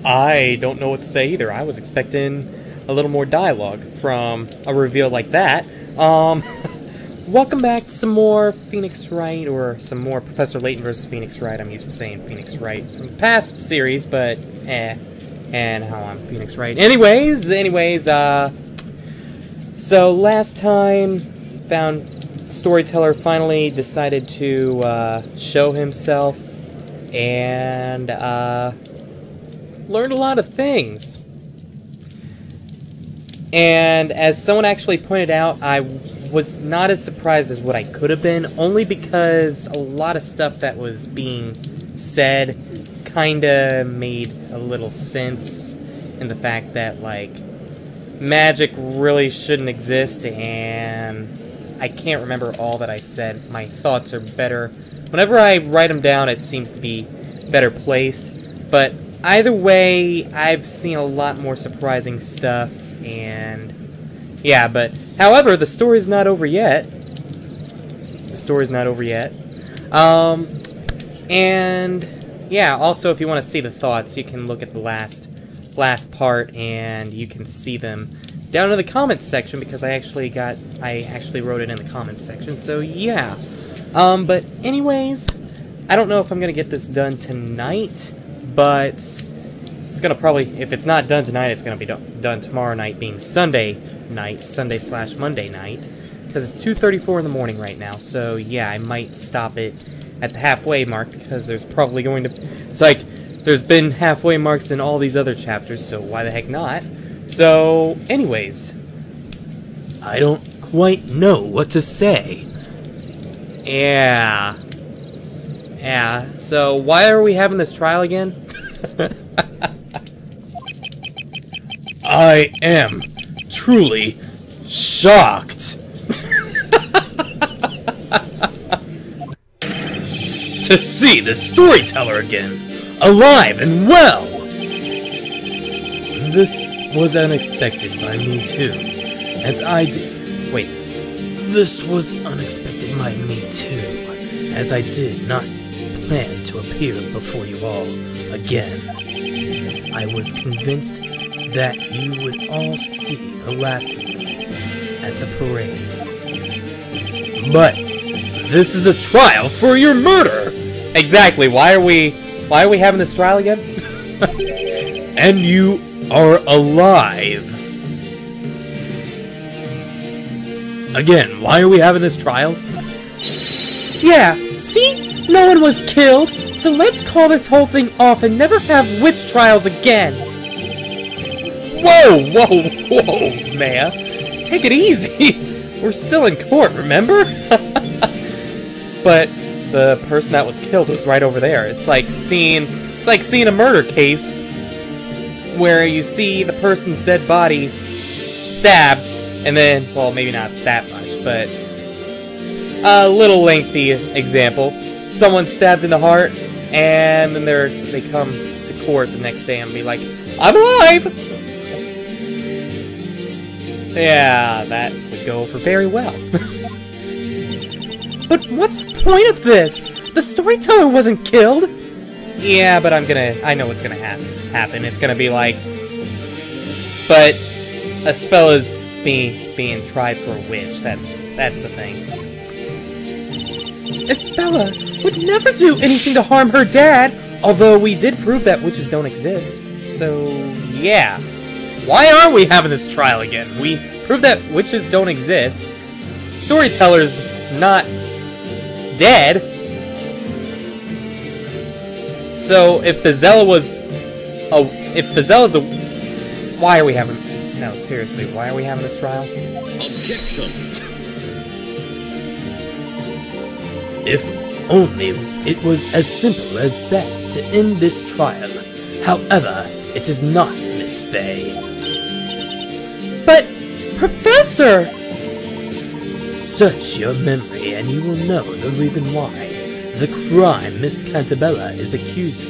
I don't know what to say either. I was expecting a little more dialogue from a reveal like that. Welcome back to some more Phoenix Wright, or some more Professor Layton versus Phoenix Wright. I'm used to saying Phoenix Wright from the past series, but and how I'm Phoenix Wright. Anyways, so last time, found Storyteller finally decided to show himself and learned a lot of things. And as someone actually pointed out, I was not as surprised as what I could have been, only because a lot of stuff that was being said kinda made a little sense in the fact that, like, magic really shouldn't exist, and I can't remember all that I said. My thoughts are better. Whenever I write them down, it seems to be better placed, but either way, I've seen a lot more surprising stuff, and yeah, but however, the story's not over yet. The story's not over yet. And yeah, also if you want to see the thoughts, you can look at the last part and you can see them down in the comments section, because I actually wrote it in the comments section. So yeah. But anyways, I don't know if I'm gonna get this done tonight, but it's gonna probably, if it's not done tonight, it's gonna be done tomorrow night, being Sunday night, Sunday/Monday night, because it's 2:34 in the morning right now. So yeah, I might stop it at the halfway mark, because there's probably going to, it's like, there's been halfway marks in all these other chapters, so why the heck not? So anyways, I don't quite know what to say. Yeah, so why are we having this trial again? I am truly shocked to see the Storyteller again, alive and well. This was unexpected by me too, as I did. Wait, this was unexpected by me too, as I did not plan to appear before you all again. I was convinced that you would all see the last of me at the parade. But this is a trial for your murder! Exactly, why are we having this trial again? And you are alive. Again, why are we having this trial? Yeah, see? No one was killed, so let's call this whole thing off and never have witch trials again. Whoa, Maya. Take it easy. We're still in court, remember? But the person that was killed was right over there. It's like seeing a murder case where you see the person's dead body stabbed, and then, well, maybe not that much, but a little lengthy example. Someone stabbed in the heart, and then they come to court the next day and be like, I'm alive! Yeah, that would go over very well. But what's the point of this? The Storyteller wasn't killed! Yeah, but I know what's gonna happen. It's gonna be like, but Espella's being tried for a witch. That's the thing. Espella would never do anything to harm her dad, although we did prove that witches don't exist. So, yeah. Why are we having this trial again? We proved that witches don't exist. Storyteller's not dead. So, if Bezella's why are we having... No, seriously, why are we having this trial? Objection! If only it was as simple as that to end this trial. However, it is not, Miss Fay. But, Professor! Search your memory and you will know the reason why. The crime Miss Cantabella is accused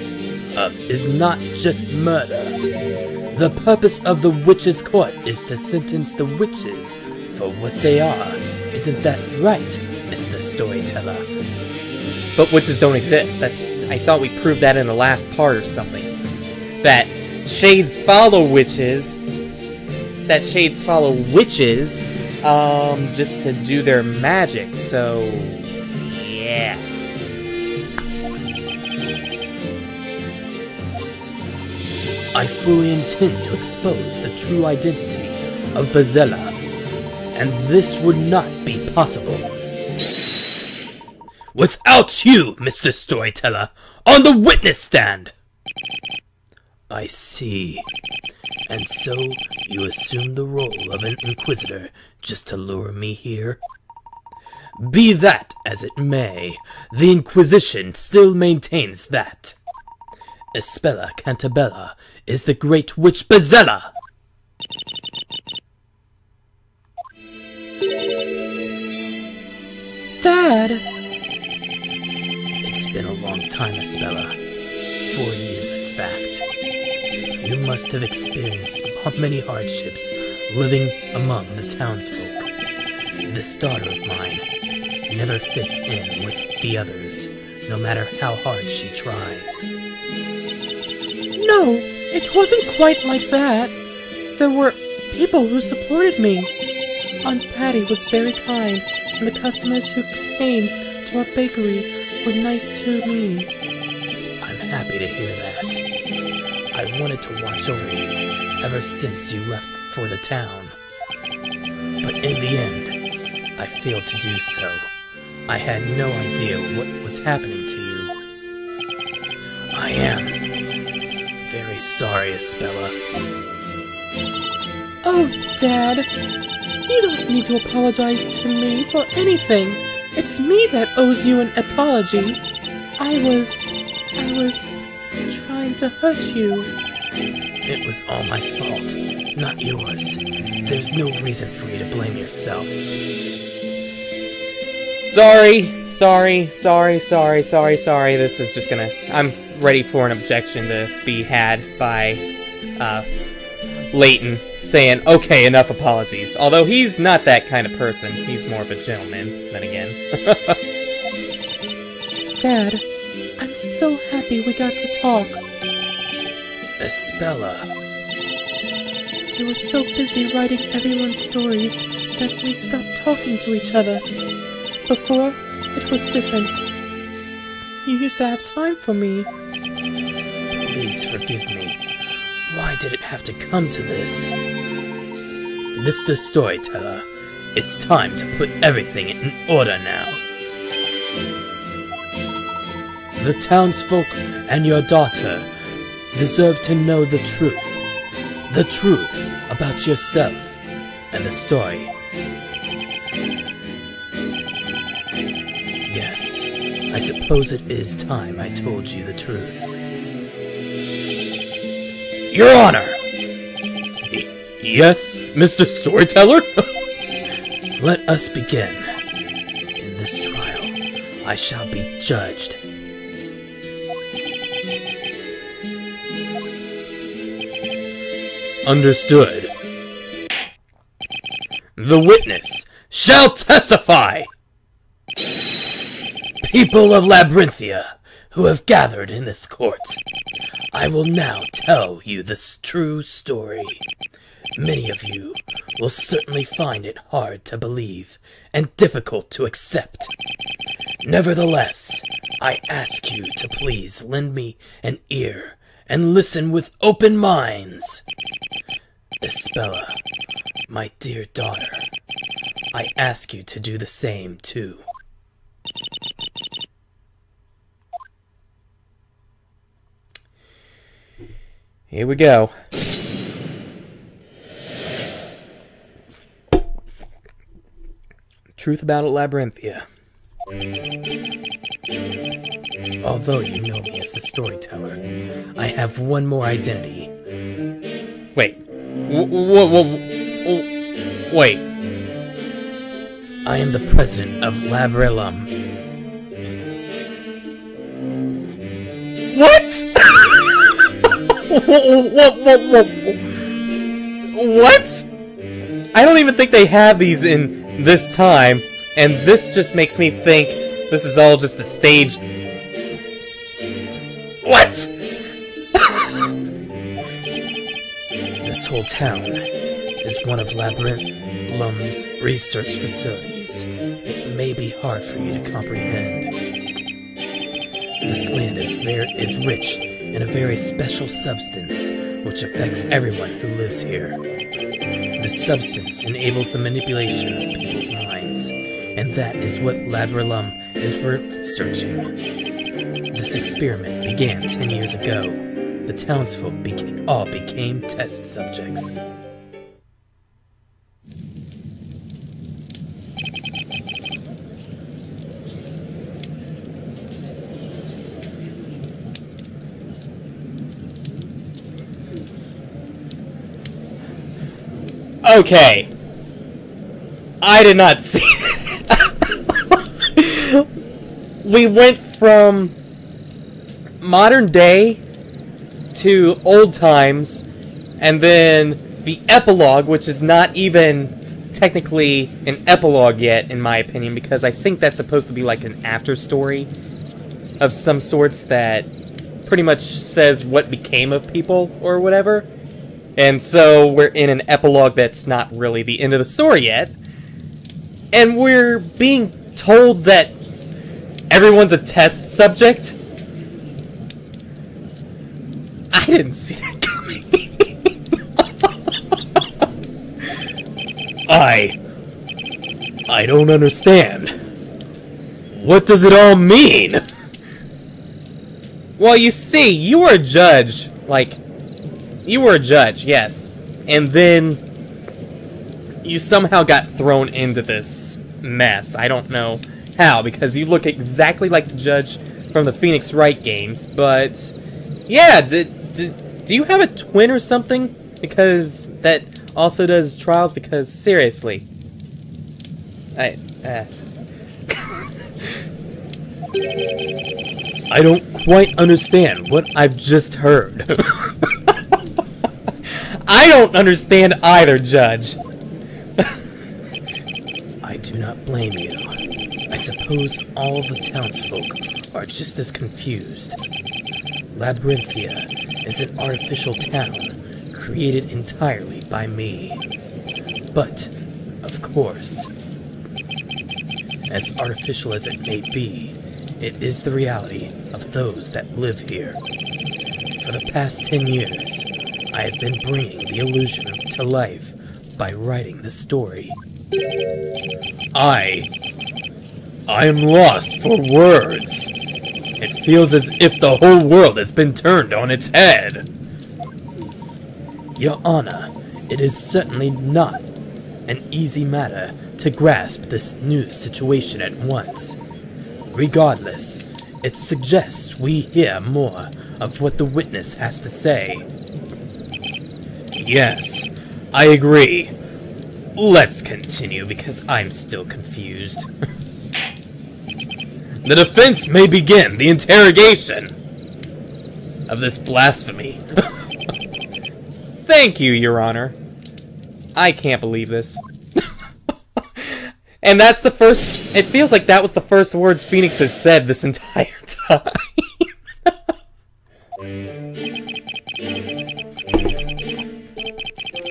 of is not just murder. The purpose of the Witches' Court is to sentence the witches for what they are. Isn't that right, Mr. Storyteller? But witches don't exist. I thought we proved that in the last part or something. That shades follow witches. Just to do their magic, so yeah. I fully intend to expose the true identity of Bezella, and this would not be possible without you, Mr. Storyteller, on the witness stand! I see. And so, you assume the role of an Inquisitor just to lure me here? Be that as it may, the Inquisition still maintains that Espella Cantabella is the Great Witch Bezella! Dad! It's been a long time, Espella. 4 years, in fact. You must have experienced many hardships living among the townsfolk. This daughter of mine never fits in with the others, no matter how hard she tries. No, it wasn't quite like that. There were people who supported me. Aunt Patty was very kind, and the customers who came to our bakery were nice to me. I'm happy to hear that. I wanted to watch over you ever since you left for the town. But in the end, I failed to do so. I had no idea what was happening to you. I am very sorry, Espella. Oh, Dad, you don't need to apologize to me for anything. It's me that owes you an apology. I was trying to hurt you. It was all my fault, not yours. There's no reason for you to blame yourself. Sorry. This is just gonna... I'm ready for an objection to be had by, Layton, saying, okay, enough apologies. Although he's not that kind of person. He's more of a gentleman, then again. Dad, I'm so happy we got to talk. Espella. We were so busy writing everyone's stories that we stopped talking to each other. Before, it was different. You used to have time for me. Please forgive me. Why did it have to come to this? Mr. Storyteller, it's time to put everything in order now. The townsfolk and your daughter deserve to know the truth. The truth about yourself and the story. Yes, I suppose it is time I told you the truth. Your Honor! Yes, Mr. Storyteller? Let us begin. In this trial, I shall be judged. Understood. The witness shall testify! People of Labyrinthia, who have gathered in this court, I will now tell you this true story. Many of you will certainly find it hard to believe and difficult to accept. Nevertheless, I ask you to please lend me an ear and listen with open minds. Espella, my dear daughter, I ask you to do the same too. Here we go. Truth about Labyrinthia. Although you know me as the storyteller, I have one more identity. Wait. Wait. I am the president of Labrelum. What? What? I don't even think they have these in this time, and this just makes me think this is all just a stage. What? whole town is one of Labyrinth's research facilities. It may be hard for you to comprehend. This land is rich in a very special substance which affects everyone who lives here. This substance enables the manipulation of people's minds, and that is what Labyrinth is researching. This experiment began 10 years ago. The townsfolk all became test subjects. Okay. I did not see We went from modern day to old times, and then the epilogue, which is not even technically an epilogue yet, in my opinion, because I think that's supposed to be like an after story of some sorts that pretty much says what became of people or whatever. And so we're in an epilogue that's not really the end of the story yet. And we're being told that everyone's a test subject. I didn't see that coming. I don't understand. What does it all mean? Well, you see, you were a judge. Like, you were a judge, yes. And then you somehow got thrown into this mess. I don't know how, because you look exactly like the judge from the Phoenix Wright games. But, yeah, do you have a twin or something? Because that also does trials? Because, seriously. I don't quite understand what I've just heard. I don't understand either, Judge. I do not blame you. I suppose all the townsfolk are just as confused. Labyrinthia is an artificial town created entirely by me. But, of course, as artificial as it may be, it is the reality of those that live here. For the past 10 years, I have been bringing the illusion to life by writing the story. I am lost for words. It feels as if the whole world has been turned on its head. Your Honor, it is certainly not an easy matter to grasp this new situation at once. Regardless, it suggests we hear more of what the witness has to say. Yes, I agree. Let's continue, because I'm still confused. The defense may begin the interrogation of this blasphemy. Thank you, Your Honor. I can't believe this. And that's the first... It feels like that was the first words Phoenix has said this entire time.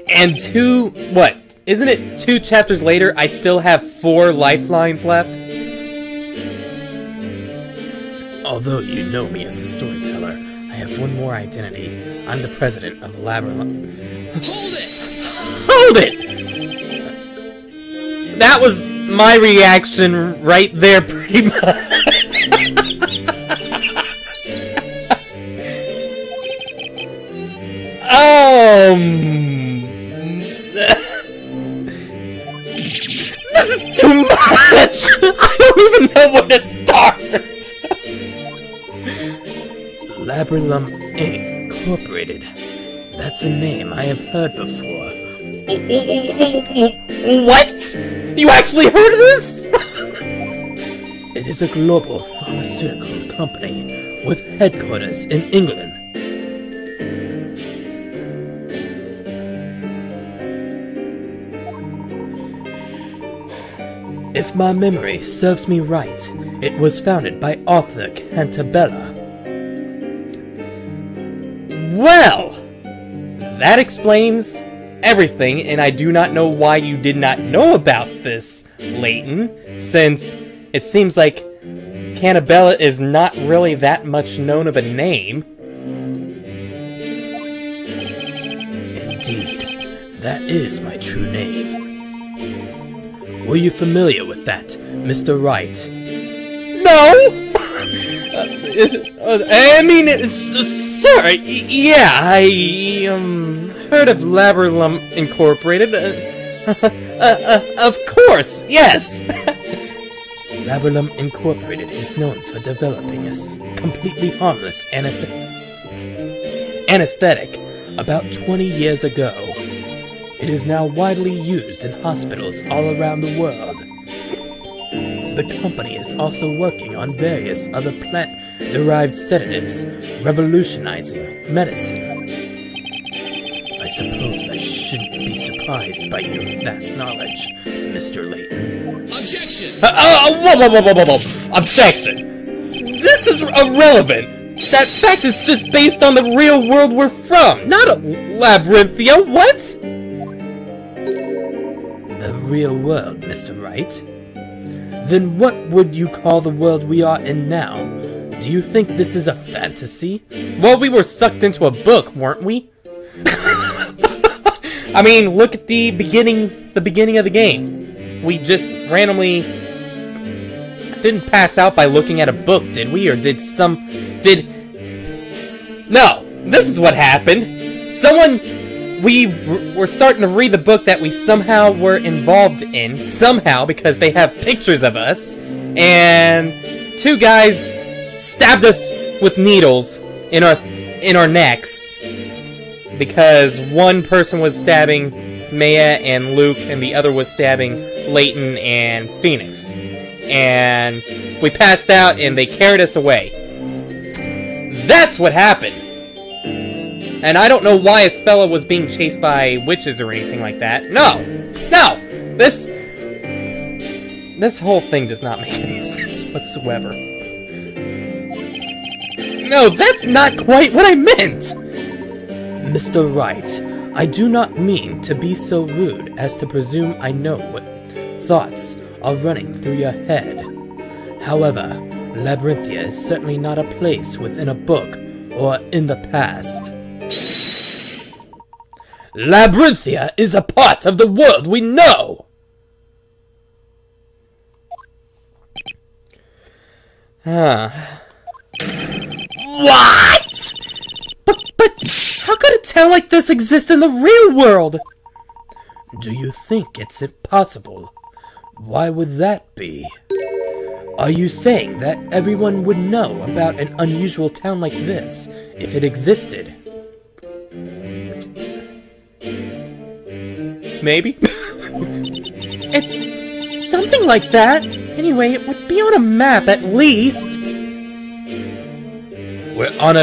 And what? Isn't it 2 chapters later, I still have 4 lifelines left? Although you know me as the storyteller, I have one more identity. I'm the president of Labyrinth. Hold it! Hold it! That was my reaction right there, pretty much. This is too much! I don't even know where to start! Labyrinth Incorporated. That's a name I have heard before. What? You actually heard of this? It is a global pharmaceutical company with headquarters in England. If my memory serves me right, it was founded by Arthur Cantabella. Well, that explains everything, and I do not know why you did not know about this, Layton, since it seems like Cantabella is not really that much known of a name. Indeed, that is my true name. Were you familiar with that, Mr. Wright? No! I mean, sir, yeah, I, heard of Labyrinth Incorporated. Of course, yes! Labyrinth Incorporated is known for developing a completely harmless anesthetic about 20 years ago. It is now widely used in hospitals all around the world. The company is also working on various other plant-derived sedatives, revolutionizing medicine. I suppose I shouldn't be surprised by your vast knowledge, Mr. Layton. Objection! Whoa! Objection! This is irrelevant! That fact is just based on the real world we're from, not a Labyrinthia, what? The real world, Mr. Wright? Then what would you call the world we are in now? Do you think this is a fantasy? Well, we were sucked into a book, weren't we? I mean, look at the beginning of the game. We just randomly didn't pass out by looking at a book, did we? Or No! This is what happened! We were starting to read the book that we somehow were involved in, somehow, because they have pictures of us, and two guys stabbed us with needles in our necks, because one person was stabbing Maya and Luke, and the other was stabbing Layton and Phoenix. And we passed out, and they carried us away. That's what happened! And I don't know why Espella was being chased by witches or anything like that. No! This whole thing does not make any sense whatsoever. No, that's not quite what I meant! Mr. Wright, I do not mean to be so rude as to presume I know what thoughts are running through your head. However, Labyrinthia is certainly not a place within a book or in the past. Labyrinthia is a part of the world we know! What?! But how could a town like this exist in the real world? Do you think it's impossible? Why would that be? Are you saying that everyone would know about an unusual town like this if it existed? Maybe. It's something like that. Anyway, it would be on a map at least. We're on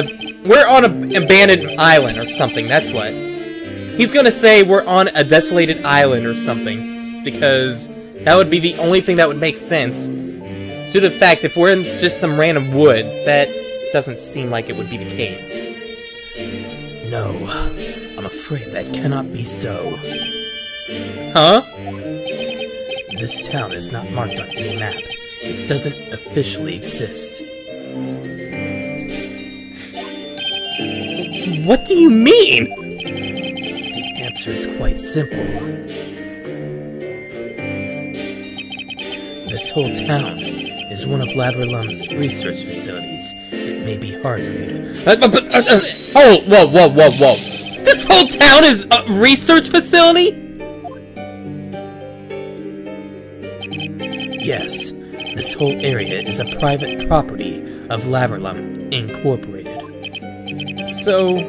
an abandoned island or something, that's what. He's gonna say we're on a desolated island or something, because that would be the only thing that would make sense. Due to the fact, if we're in just some random woods, that doesn't seem like it would be the case. No, I'm afraid that cannot be so. Huh? This town is not marked on any map. It doesn't officially exist. What do you mean? The answer is quite simple. This whole town is one of Labyrinth's research facilities. It may be hard for you to... Whoa. This whole town is a research facility? Yes, this whole area is a private property of Labyrinth Incorporated. So,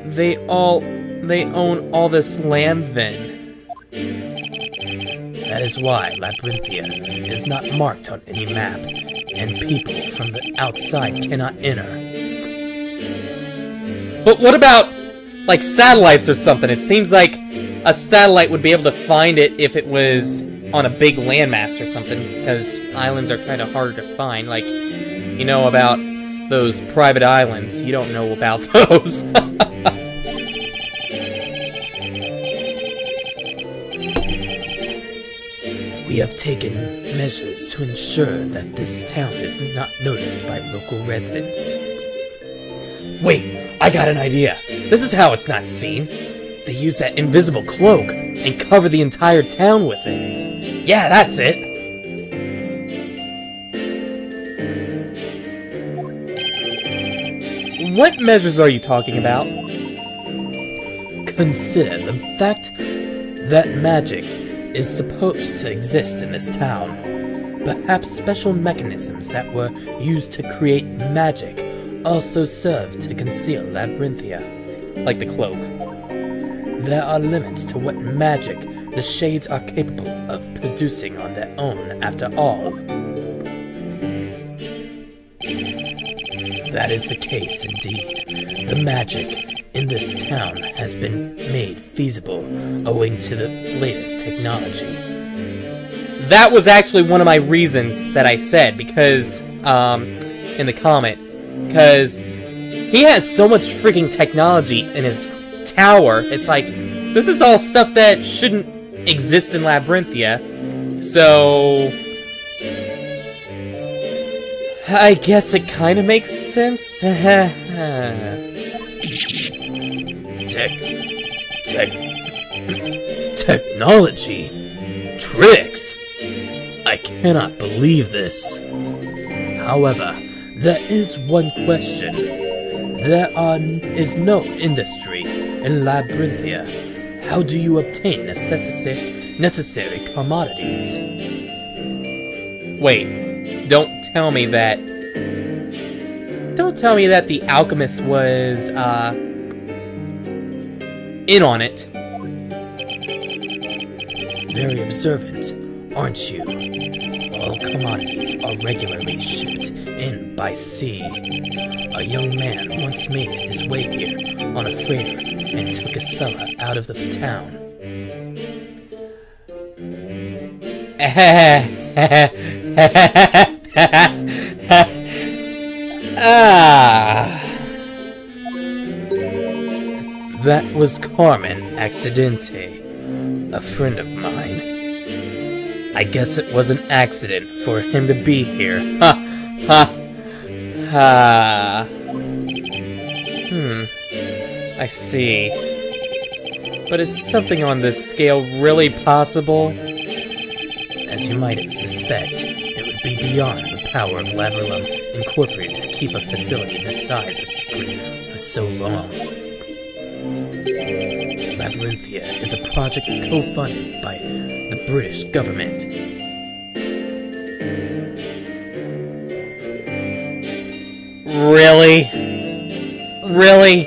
they own all this land then? That is why Labyrinthia is not marked on any map, and people from the outside cannot enter. But what about, like, satellites or something? It seems like a satellite would be able to find it if it was on a big landmass or something, because islands are kind of harder to find. Like, you know about those private islands. You don't know about those. We have taken measures to ensure that this town is not noticed by local residents. Wait, I got an idea. This is how it's not seen. They use that invisible cloak and cover the entire town with it. Yeah, that's it. What measures are you talking about? Consider the fact that magic is supposed to exist in this town. Perhaps special mechanisms that were used to create magic also serve to conceal Labyrinthia. Like the cloak. There are limits to what magic the Shades are capable of producing on their own, after all. That is the case, indeed. The magic in this town has been made feasible owing to the latest technology. That was actually one of my reasons that I said, because, in the comment, because he has so much freaking technology in his tower. It's like, this is all stuff that shouldn't exist in Labyrinthia, so I guess it kind of makes sense. Technology? Tricks? I cannot believe this. However, there is one question. There is no industry in Labyrinthia. How do you obtain necessary commodities? Wait, don't tell me that the alchemist was, in on it. Very observant, aren't you? All commodities are regularly shipped in by sea. A young man once made his way here on a freighter and took a speller out of the town. That was Carmen Accidente, a friend of mine. I guess it was an accident for him to be here. Ha! Ha! Ha! I see. But is something on this scale really possible? As you might suspect, it would be beyond the power of Labyrinth Incorporated to keep a facility this size a secret for so long. Labyrinthia is a project co-funded by the British government. Really? Really?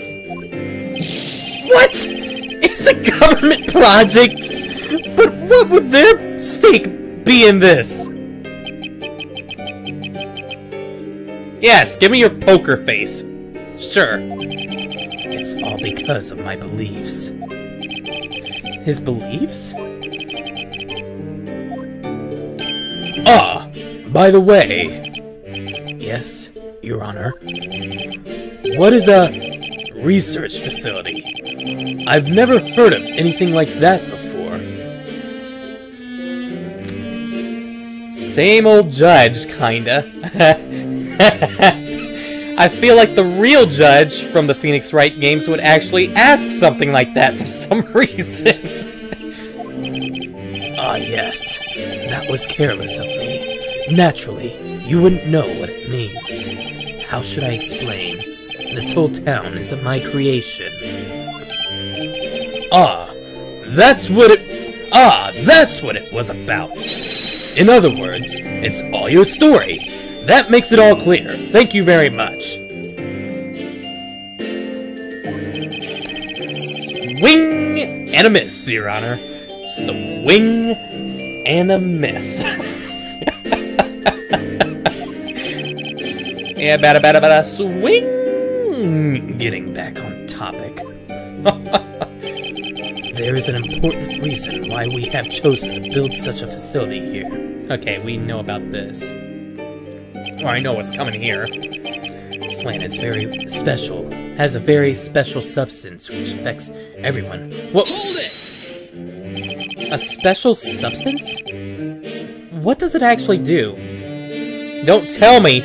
What? It's a government project? But what would their stake be in this? Yes, give me your poker face. Sure. It's all because of my beliefs. His beliefs? Ah, by the way. Yes, Your Honor. What is a research facility? I've never heard of anything like that before. Same old judge, kinda. I feel like the real judge from the Phoenix Wright games would actually ask something like that for some reason. Ah, yes. That was careless of me. Naturally, you wouldn't know what it means. How should I explain? This whole town is my creation. That's what it was about. In other words, it's all your story. That makes it all clear. Thank you very much. Swing and a miss, Your Honor. Swing and a miss. Yeah, bada, swing! Getting back on topic. There is an important reason why we have chosen to build such a facility here. Okay, we know about this. Or I know what's coming here. This land is very special. Has a very special substance which affects everyone. What? Hold it! A special substance? what does it actually do? Don't tell me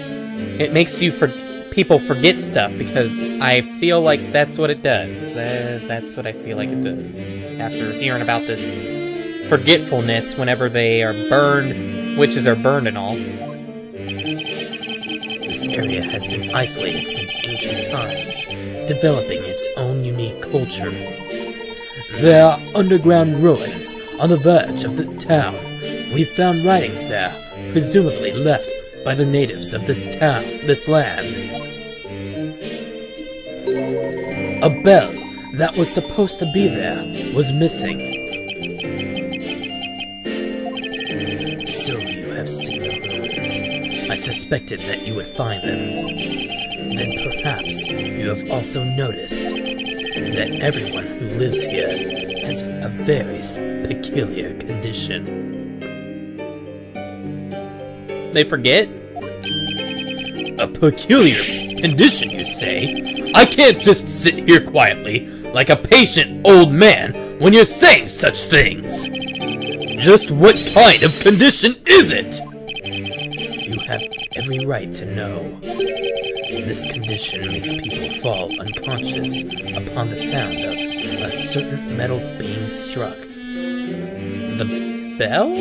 it makes people forget stuff, because I feel like that's what it does. That's what I feel like it does. After hearing about this forgetfulness whenever they are burned, witches are burned and all. This area has been isolated since ancient times, developing its own unique culture. There are underground ruins on the verge of the town. We've found writings there, presumably left by the natives of this land. A bell that was supposed to be there was missing. So you have seen the ruins. I suspected that you would find them. Then perhaps you have also noticed that everyone who lives here has a very peculiar condition. They forget? A peculiar condition, you say? I can't just sit here quietly, like a patient old man, when you're saying such things! Just what kind of condition is it? You have every right to know. This condition makes people fall unconscious upon the sound of a certain metal being struck. The bell?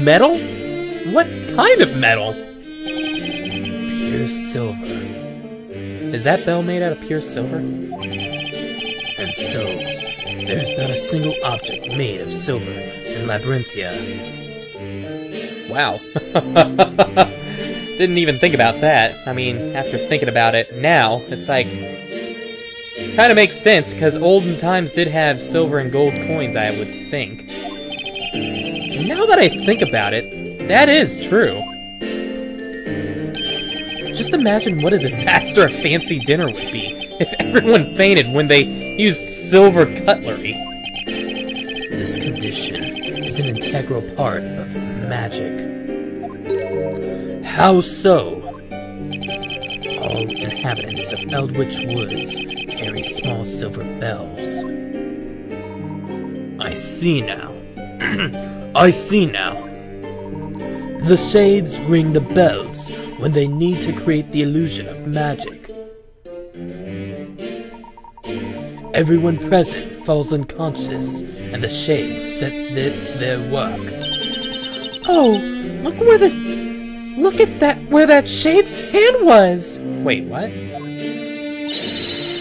Metal? What kind of metal? Pure silver. Is that bell made out of pure silver? And so, there's not a single object made of silver in Labyrinthia. Wow. Didn't even think about that. I mean, after thinking about it now, it's like... kind of makes sense, because olden times did have silver and gold coins, I would think. Now that I think about it, that is true. Just imagine what a disaster a fancy dinner would be if everyone fainted when they used silver cutlery. This condition is an integral part of magic. How so? All inhabitants of Eldritch Woods carry small silver bells. I see now. I see now. The shades ring the bells when they need to create the illusion of magic. Everyone present falls unconscious, and the shades set to their work. Oh, look at that, where that shade's hand was! Wait, what?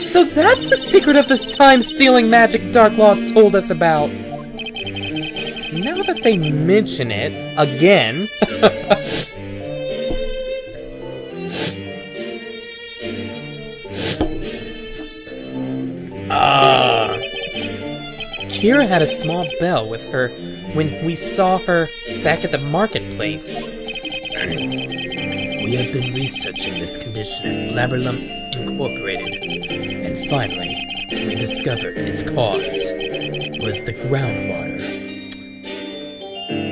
So that's the secret of this time-stealing magic Darklaw told us about. Now that they mention it again... Kira had a small bell with her when we saw her back at the marketplace. We have been researching this condition at Labyrinth Incorporated, and finally, we discovered its cause. It was the groundwater.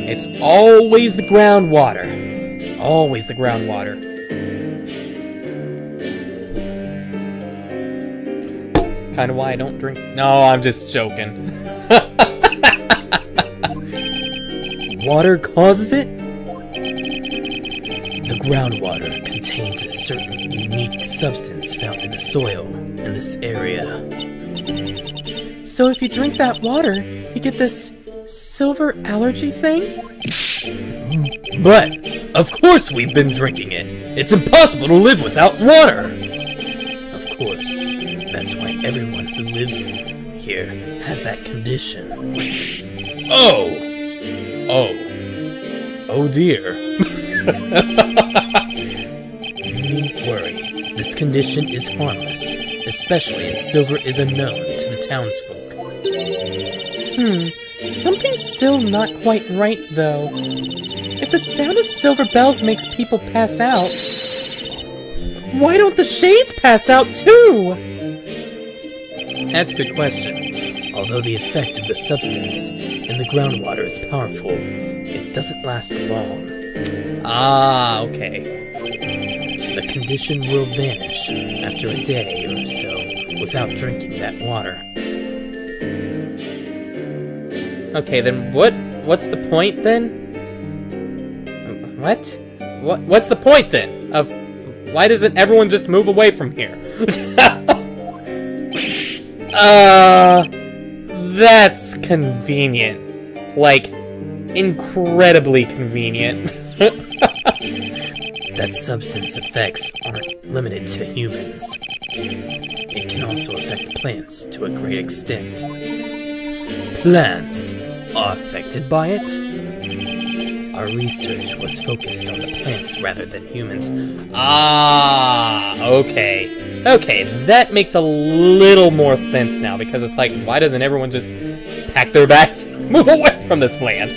It's always the groundwater. It's always the groundwater. Kind of why I don't drink. No, I'm just joking. Water causes it? The groundwater contains a certain unique substance found in the soil in this area. So if you drink that water, you get this silver allergy thing? But, of course we've been drinking it. It's impossible to live without water. Of course, that's why everyone who lives here has that condition. Oh dear. You needn't worry. This condition is harmless, especially as silver is unknown to the townsfolk. Something's still not quite right, though. If the sound of silver bells makes people pass out, why don't the shades pass out, too? That's a good question. Although the effect of the substance in the groundwater is powerful, it doesn't last long. Ah, okay. The condition will vanish after a day or so without drinking that water. Okay, then what's the point then? What? What's the point then? Of why doesn't everyone just move away from here? That's convenient. Like, incredibly convenient. That substance effects aren't limited to humans. It can also affect plants to a great extent. Plants are affected by it? Our research was focused on the plants rather than humans. Ah, okay. Okay, that makes a little more sense now, because it's like, why doesn't everyone just pack their bags and move away from this land?